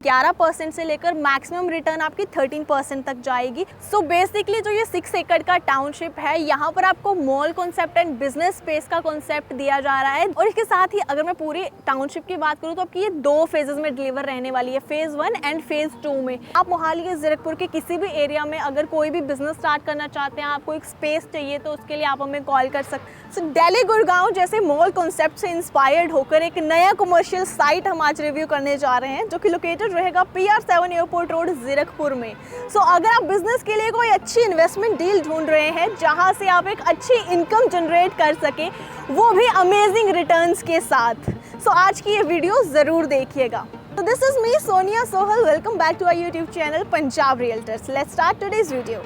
11% से लेकर maximum return आपकी 13% तक जाएगी। सो बेसिकली जो ये 6 एकड़ का टाउनशिप है, यहाँ पर आपको mall concept and business space का कॉन्सेप्ट दिया जा रहा है। और इसके साथ ही अगर मैं पूरी टाउनशिप की बात करूँ तो आपकी ये 2 फेजेस में डिलीवर रहने वाली है, फेज 1 एंड फेज 2 में। आप मोहाली के जीरकपुर के किसी भी एरिया में अगर कोई भी बिजनेस स्टार्ट करना चाहते हैं, आपको एक स्पेस चाहिए, तो उसके लिए आप हमें कॉल कर सकते हैं। सो दिल्ली गुड़गांव जैसे मॉल कॉन्सेप्ट से इंस्पायर्ड होकर एक नया कमर्शियल साइट हम आज रिव्यू करने जा रहे हैं, जो कि लोकेटेड रहेगा PR7 एयरपोर्ट रोड जीरकपुर में। सो अगर आप बिजनेस के लिए कोई अच्छी इन्वेस्टमेंट डील ढूंढ रहे हैं जहां से आप एक अच्छी इनकम जनरेट कर सके, वो भी अमेजिंग रिटर्न्स के साथ, सो आज की ये वीडियो जरूर देखिएगा। तो this is me Sonia Sohal, welcome back to our YouTube channel Punjab realtors. Let's start today's video.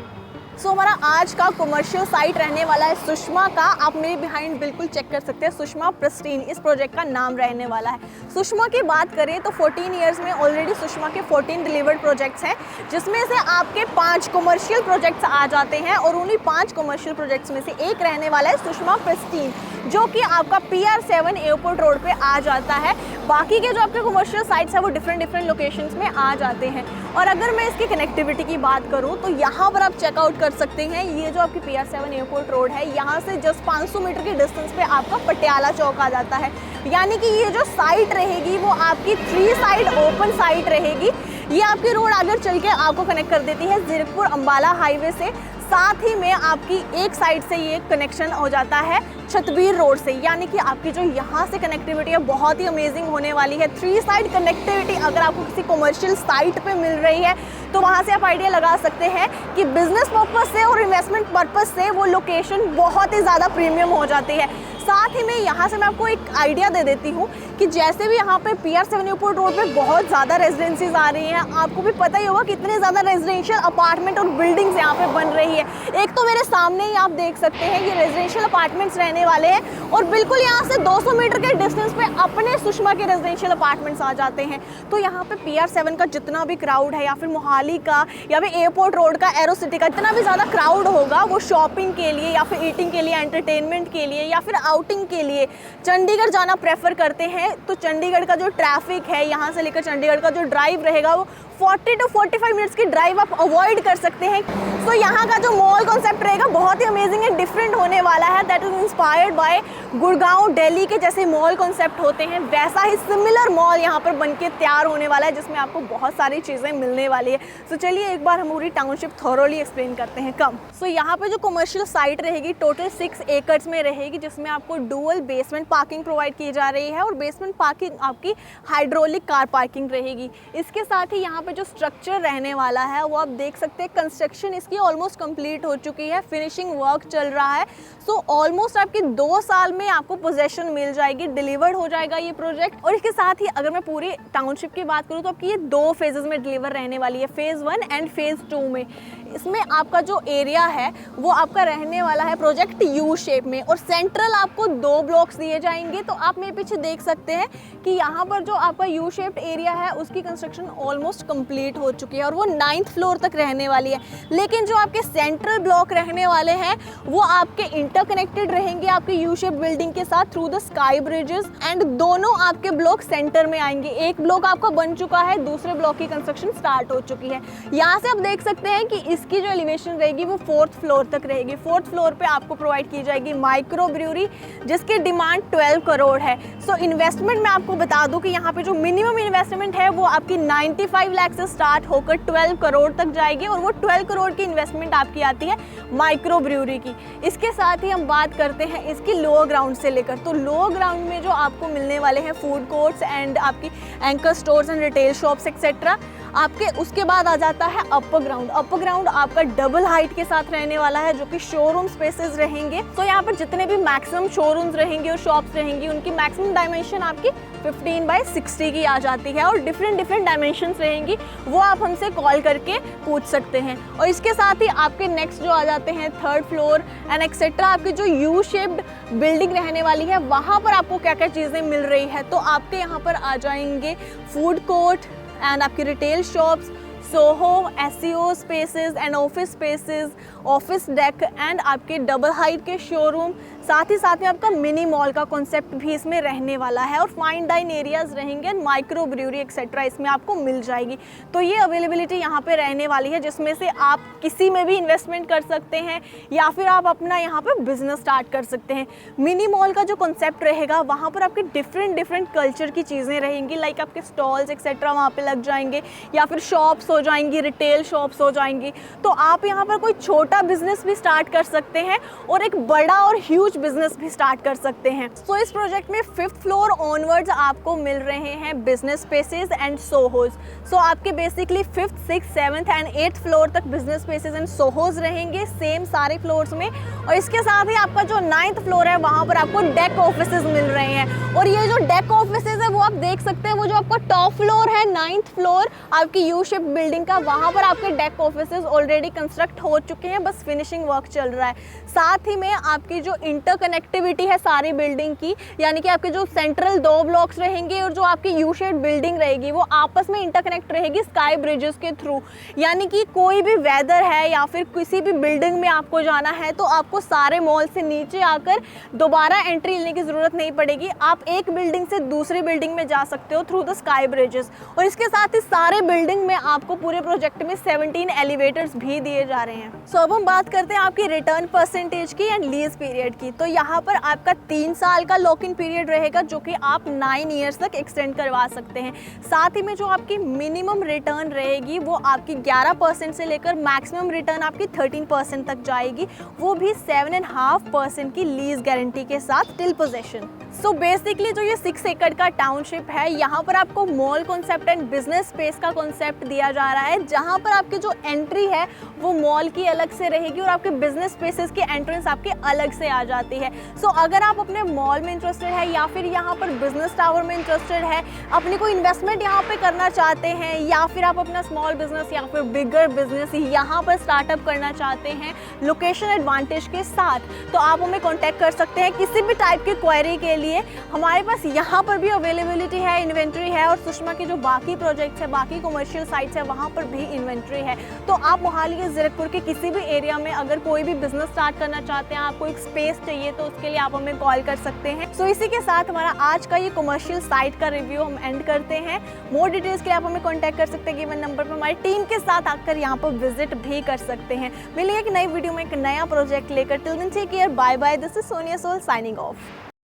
So हमारा आज का कमर्शियल साइट रहने वाला है सुषमा का। आप मेरे बिहाइंड बिल्कुल चेक कर सकते हैं, सुषमा प्रेस्टीन इस प्रोजेक्ट का नाम रहने वाला है। सुषमा की बात करें तो 14 ईयर्स में ऑलरेडी सुषमा के 14 डिलीवर्ड प्रोजेक्ट्स हैं, जिसमें से आपके 5 कमर्शियल प्रोजेक्ट्स आ जाते हैं। और उन्हीं 5 कमर्शियल प्रोजेक्ट्स में से एक रहने वाला है सुषमा प्रेस्टीन, जो कि आपका PR7 एयरपोर्ट रोड पे आ जाता है। बाकी के जो आपके कमर्शियल साइट्स हैं वो डिफरेंट लोकेशंस में आ जाते हैं। और अगर मैं इसकी कनेक्टिविटी की बात करूं तो यहाँ पर आप चेकआउट कर सकते हैं। ये जो आपकी PR7 एयरपोर्ट रोड है, यहाँ से जस्ट 500 मीटर के डिस्टेंस पे आपका पटियाला चौक आ जाता है। यानी कि ये जो साइट रहेगी वो आपकी 3 साइड ओपन साइट रहेगी। ये आपकी रोड आगे चल के आपको कनेक्ट कर देती है जीरकपुर अंबाला हाईवे से। साथ ही में आपकी एक साइड से ये कनेक्शन हो जाता है छतबीर रोड से। यानी कि आपकी जो यहाँ से कनेक्टिविटी है बहुत ही अमेजिंग होने वाली है। 3 साइड कनेक्टिविटी अगर आपको किसी कमर्शियल साइट पे मिल रही है तो वहाँ से आप आइडिया लगा सकते हैं कि बिजनेस पर्पस से और इन्वेस्टमेंट पर्पस से वो लोकेशन बहुत ही ज़्यादा प्रीमियम हो जाती है। साथ ही में यहाँ से मैं आपको एक आइडिया दे देती हूँ कि जैसे भी यहाँ पे PR7 एयरपोर्ट रोड पे बहुत ज़्यादा रेजिडेंसीज आ रही हैं, आपको भी पता ही होगा कितने ज़्यादा रेजिडेंशियल अपार्टमेंट और बिल्डिंग्स यहाँ पे बन रही है। एक तो मेरे सामने ही आप देख सकते हैं ये रेजिडेंशियल अपार्टमेंट्स रहने वाले हैं, और बिल्कुल यहाँ से 200 मीटर के डिस्टेंस पे अपने सुषमा के रेजिडेंशियल अपार्टमेंट्स आ जाते हैं। तो यहाँ पे PR7 का जितना भी क्राउड है, या फिर मोहाली का या फिर एयरपोर्ट रोड का, एरो सिटी का जितना भी ज़्यादा क्राउड होगा, वो शॉपिंग के लिए या फिर ईटिंग के लिए, एंटरटेनमेंट के लिए या फिर आउटिंग के लिए चंडीगढ़ जाना प्रेफर करते हैं। तो चंडीगढ़ का जो ट्रैफिक है, यहाँ से लेकर चंडीगढ़ का जो ड्राइव रहेगा वो 40 to 45 मिनट्स की ड्राइव आप अवॉइड कर सकते हैं। तो यहाँ का जो मॉल कॉन्सेप्ट रहेगा बहुत ही अमेजिंग एंड डिफरेंट होने वाला है। That is inspired by Gurgaon Delhi के जैसे मॉल कॉन्सेप्ट होते हैं, वैसा ही सिमिलर मॉल यहाँ पर बनके तैयार होने वाला है, जिसमें आपको बहुत सारी चीज़ें मिलने वाली है। तो चलिए एक बार हम पूरी टाउनशिप थॉरोली एक्सप्लेन करते हैं। कम सो यहाँ पर जो कमर्शियल साइट रहेगी टोटल 6 एकर्स में रहेगी, जिसमें आपको डुअल बेसमेंट पार्किंग प्रोवाइड की जा रही है, और बेसमेंट पार्किंग आपकी हाइड्रोलिक कार पार्किंग रहेगी। इसके साथ ही यहाँ पे जो स्ट्रक्चर रहने वाला है वो आप देख सकते हैं, कंस्ट्रक्शन इसकी ऑलमोस्ट कंप्लीट हो चुकी है, फिनिशिंग वर्क चल रहा है। सो ऑलमोस्ट आपकी 2 साल में आपको पोजेशन मिल जाएगी, डिलीवर्ड हो जाएगा ये प्रोजेक्ट। और इसके साथ ही अगर मैं पूरी टाउनशिप की बात करूँ तो आपकी ये 2 फेजेस में डिलीवर रहने वाली है, फेज 1 एंड फेज 2 में। इसमें आपका जो एरिया है वो आपका रहने वाला है प्रोजेक्ट यू शेप में, और सेंट्रल आपको 2 ब्लॉक्स दिए जाएंगे। तो आप मेरे पीछे देख सकते हैं कि यहाँ पर जो आपका यू शेप्ड एरिया है उसकी कंस्ट्रक्शन ऑलमोस्ट कंप्लीट हो चुकी है, और वो 9th फ्लोर तक रहने वाली है। लेकिन जो आपके सेंट्रल ब्लॉक रहने वाले हैं वो आपके इंटरकनेक्टेड रहेंगे आपके यू शेप बिल्डिंग के साथ through the sky bridges, and दोनों आपके ब्लॉक सेंटर में आएंगे। एक ब्लॉक आपका बन चुका है, दूसरे ब्लॉक की कंस्ट्रक्शन स्टार्ट हो चुकी है। यहाँ से आप देख सकते हैं कि इसकी जो एलिवेशन रहेगी वो 4th फ्लोर तक रहेगी। 4th फ्लोर पे आपको प्रोवाइड की जाएगी माइक्रो ब्रूअरी, जिसकी डिमांड 12 करोड़ है। सो इन्वेस्टमेंट मैं आपको बता दूं कि यहाँ पे जो मिनिमम इन्वेस्टमेंट है वो आपकी 95 लाख से स्टार्ट होकर 12 करोड़ तक जाएगी, और वो 12 करोड़ की इन्वेस्टमेंट आपकी आती है माइक्रो ब्रूअरी की। इसके साथ ही हम बात करते हैं इसकी लोअर ग्राउंड से लेकर। तो लोअर ग्राउंड में जो आपको मिलने वाले हैं फूड कोर्ट्स एंड आपकी anchor stores and retail shops etcetera, आपके उसके बाद आ जाता है अपर ग्राउंड। अपर ग्राउंड आपका डबल हाइट के साथ रहने वाला है, जो कि शोरूम स्पेसेस रहेंगे। तो यहाँ पर जितने भी मैक्सिमम शोरूम्स रहेंगे और शॉप्स रहेंगी उनकी मैक्सिमम डायमेंशन आपकी 15x60 की आ जाती है, और डिफरेंट डायमेंशंस रहेंगी, वो आप हमसे कॉल करके पूछ सकते हैं। और इसके साथ ही आपके नेक्स्ट जो आ जाते हैं 3rd फ्लोर एंड एक्सेट्रा, आपकी जो यू शेप्ड बिल्डिंग रहने वाली है वहाँ पर आपको क्या क्या चीज़ें मिल रही है। तो आपके यहाँ पर आ जाएंगे फूड कोर्ट एंड आपकी retail shops, Soho, SEO spaces and office spaces, office deck and आपके डबल हाइट के शोरूम। साथ ही साथ में आपका मिनी मॉल का कॉन्सेप्ट भी इसमें रहने वाला है और फाइन डाइन एरियाज रहेंगे, माइक्रो ब्रूअरी एक्सेट्रा इसमें आपको मिल जाएगी। तो ये अवेलेबिलिटी यहाँ पे रहने वाली है, जिसमें से आप किसी में भी इन्वेस्टमेंट कर सकते हैं या फिर आप अपना यहाँ पे बिजनेस स्टार्ट कर सकते हैं। मिनी मॉल का जो कॉन्सेप्ट रहेगा वहाँ पर आपके डिफरेंट कल्चर की चीज़ें रहेंगी, लाइक आपके स्टॉल्स एक्सेट्रा वहाँ पे लग जाएंगे या फिर शॉप्स हो जाएंगी, रिटेल शॉप्स हो जाएंगी। तो आप यहाँ पर कोई छोटा बिजनेस भी स्टार्ट कर सकते हैं और एक बड़ा और ह्यूज बिजनेस भी स्टार्ट कर सकते हैं। सो इस प्रोजेक्ट में 5th फ्लोर ऑनवर्ड्स आपको मिल रहे हैं बिजनेस स्पेसेस एंड सोहोज। सो आपके basically 5th, 6th, 7th and 8th floor तक बिजनेस स्पेसेस एंड सोहोज रहेंगे सेम सारे फ्लोर्स में। और इसके साथ ही आपका जो 9th फ्लोर है वहाँ पर आपको डेक ऑफिसेज मिल रहे हैं। और ये जो डेक ऑफिसेज है वो आप देख सकते हैं, वो जो आपका टॉप फ्लोर है 9th फ्लोर आपकी यू शेप बिल्डिंग का, वहाँ पर आपके डेक ऑफिसेज ऑलरेडी कंस्ट्रक्ट हो चुके हैं, बस फिनिशिंग वर्क चल रहा है। साथ ही में आपकी जो इंटरकनेक्टिविटी है सारी बिल्डिंग की, यानी कि आपके जो सेंट्रल 2 ब्लॉक्स रहेंगे और जो आपकी यू शेप बिल्डिंग रहेगी वो आपस में इंटरकनेक्ट रहेगी स्काई ब्रिजेस के थ्रू। यानी कि कोई भी वेदर है या फिर किसी भी बिल्डिंग में आपको जाना है तो आपको सारे मॉल से नीचे आकर दोबारा एंट्री लेने की ज़रूरत नहीं पड़ेगी। आप एक बिल्डिंग से दूसरी बिल्डिंग में जा सकते हो थ्रू द स्काई ब्रिजेस। और इसके साथ ही सारे बिल्डिंग में आपको पूरे प्रोजेक्ट में 17 एलिवेटर्स भी दिए जा रहे हैं। सो अब हम बात करते हैं आपकी रिटर्न परसेंटेज की एंड लीज पीरियड की। तो यहाँ पर आपका 3 साल का लॉक इन पीरियड रहेगा, जो कि आप 9 ईयर्स तक एक्सटेंड करवा सकते हैं। साथ ही में जो आपकी मिनिमम रिटर्न रहेगी वो आपकी 11% से लेकर मैक्सिमम रिटर्न आपकी 13% तक जाएगी, वो भी 7.5% की लीज गारंटी के साथ टिल पोजेशन। सो बेसिकली जो ये 6 एकड़ का टाउनशिप है, यहाँ पर आपको mall concept and business space का कॉन्सेप्ट दिया जा रहा है, जहाँ पर आपकी जो एंट्री है वो मॉल की अलग से रहेगी और आपके बिजनेस स्पेसेस की एंट्रेंस आपके अलग से आ जाती है। सो अगर आप अपने मॉल में इंटरेस्टेड है या फिर यहाँ पर बिजनेस टावर में इंटरेस्टेड है, अपनी कोई इन्वेस्टमेंट यहाँ पे करना चाहते हैं या फिर आप अपना स्मॉल बिजनेस या फिर बिगर बिजनेस यहाँ पर स्टार्टअप करना चाहते हैं लोकेशन एडवांटेज के साथ, तो आप हमें कॉन्टैक्ट कर सकते हैं किसी भी टाइप की क्वेरी के लिए। हमारे पास यहाँ पर भी अवेलेबिलिटी है, इन्वेंट्री है, और सुषमा के जो बाकी प्रोजेक्ट्स है, बाकी कमर्शियल साइट्स है, वहाँ पर भी इन्वेंट्री है। तो आप मोहाली के ज़ीरकपुर के किसी भी एरिया में अगर कोई भी बिजनेस स्टार्ट करना चाहते हैं, आपको एक स्पेस चाहिए, तो उसके लिए आप हमें कॉल कर सकते हैं। सो इसी के साथ हमारा आज का ये कमर्शियल साइट का रिव्यू हम एंड करते हैं। मोर डिटेल्स के लिए आप हमें कॉन्टैक्ट कर सकते हैं गिवन नंबर पर, हमारी टीम के साथ आकर यहाँ पर विजिट भी कर सकते हैं। मिलेंगे एक नई वीडियो में एक नया प्रोजेक्ट लेकर। Till then take care, bye bye. This is Sonia Sol signing of.